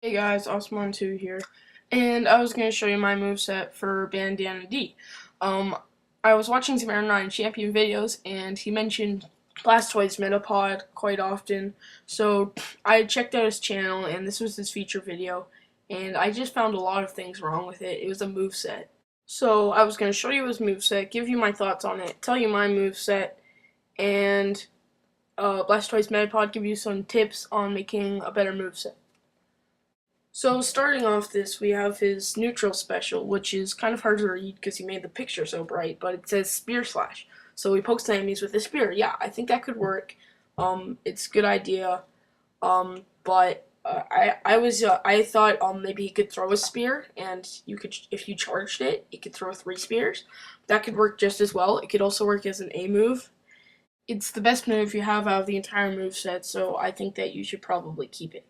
Hey guys, Osman2 here, and I was going to show you my moveset for Bandana Dee. I was watching some Air 9 Champion videos, and he mentioned blastoisemetapod quite often, so I checked out his channel, and this was his feature video, and I just found a lot of things wrong with it. It was a moveset. So I was going to show you his moveset, give you my thoughts on it, tell you my moveset, and blastoisemetapod give you some tips on making a better moveset. So starting off this, we have his neutral special, which is kind of hard to read because he made the picture so bright, but it says spear slash. So he pokes the enemies with a spear. Yeah, I think that could work. It's a good idea. But I thought maybe he could throw a spear, and you could, if you charged it, it could throw 3 spears. That could work just as well. It could also work as an A move. It's the best move you have out of the entire moveset, so I think that you should probably keep it.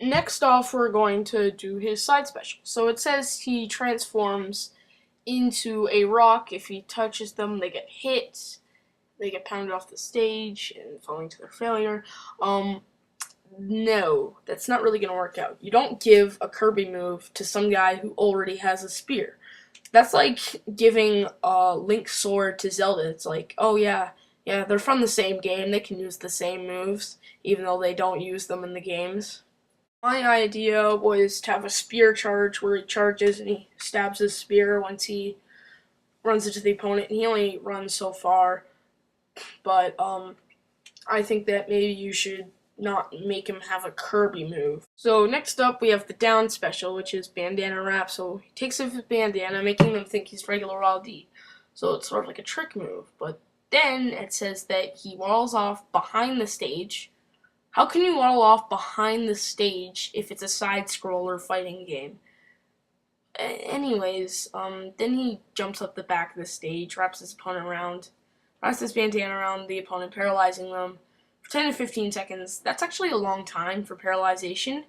Next off, we're going to do his side special. So it says he transforms into a rock. If he touches them, they get hit, they get pounded off the stage, and falling to their failure. No, that's not really going to work out. You don't give a Kirby move to some guy who already has a spear. That's like giving Link's sword to Zelda. It's like, oh yeah, they're from the same game, they can use the same moves, even though they don't use them in the games. My idea was to have a spear charge where he charges and he stabs his spear once he runs into the opponent, and he only runs so far, but I think that maybe you should not make him have a Kirby move. So next up we have the down special, which is Bandana Wrap. So he takes off his bandana, making them think he's regular Raw D. So it's sort of like a trick move, but then it says that he walls off behind the stage. How can you waddle off behind the stage if it's a side-scroller fighting game? Anyways, then he jumps up the back of the stage, wraps his bandana around the opponent, paralyzing them for 10 to 15 seconds. That's actually a long time for paralyzation.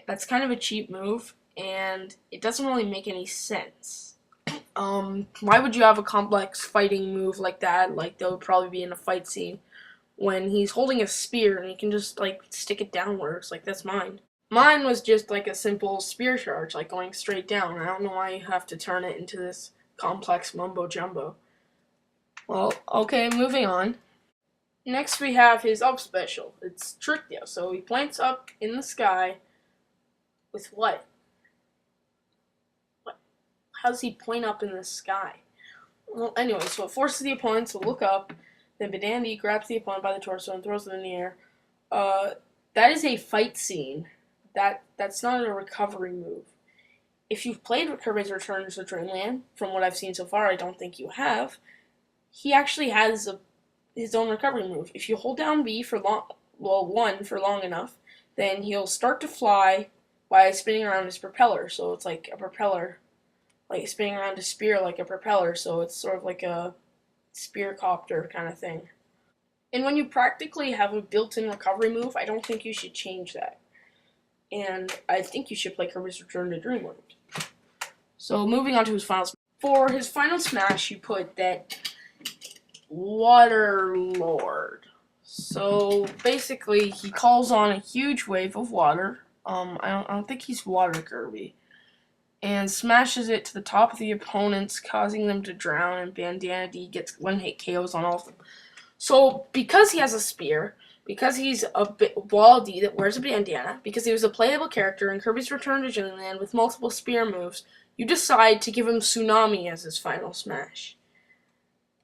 That's kind of a cheap move, and it doesn't really make any sense. Why would you have a complex fighting move like that? Like, that would probably be in a fight scene, when he's holding a spear and he can just like stick it downwards. Like, that's mine. Mine was just like a simple spear charge, like going straight down. I don't know why you have to turn it into this complex mumbo jumbo. Well, okay, moving on. Next we have his up special. It's Tricktail. So he points up in the sky with what? How does he point up in the sky? Well, anyway, so it forces the opponent to look up. Then Bandana Dee grabs the opponent by the torso and throws them in the air. That is a fight scene. That's not a recovery move. If you've played Kirby's Return to Dreamland, from what I've seen so far, I don't think you have. He actually has his own recovery move. If you hold down B for one for long enough, then he'll start to fly by spinning around his propeller. So it's like a propeller, like spinning around his spear like a propeller. So it's sort of like a spear copter kind of thing. And when you practically have a built-in recovery move, I don't think you should change that. And I think you should play Kirby's Return to Dreamland. So moving on to his final smash. For his final smash, you put that Water Lord. So basically, he calls on a huge wave of water. I don't think he's Water Kirby. And smashes it to the top of the opponents, causing them to drown, and Bandana Dee gets one-hit KOs on all of them. So, because he has a spear, because he's a Wall D that wears a bandana, because he was a playable character in Kirby's Return to Dreamland with multiple spear moves, you decide to give him Tsunami as his final smash.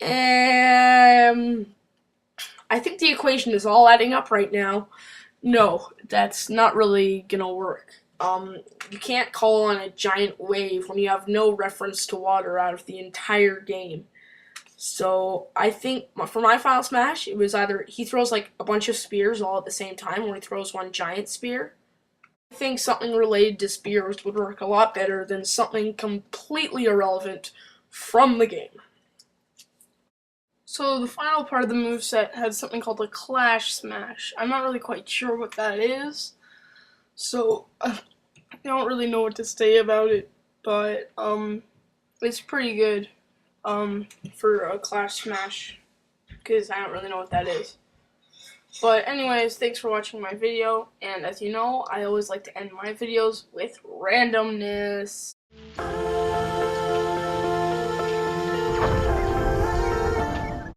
I think the equation is all adding up right now. No, that's not really gonna work. You can't call on a giant wave when you have no reference to water out of the entire game. So I think for my final smash, it was either he throws like a bunch of spears all at the same time, or he throws one giant spear. I think something related to spears would work a lot better than something completely irrelevant from the game. So the final part of the moveset had something called a Clash Smash. I'm not really quite sure what that is, so I don't really know what to say about it, but it's pretty good for a Clash Smash, because I don't really know what that is. But anyways, thanks for watching my video, and as you know, I always like to end my videos with randomness.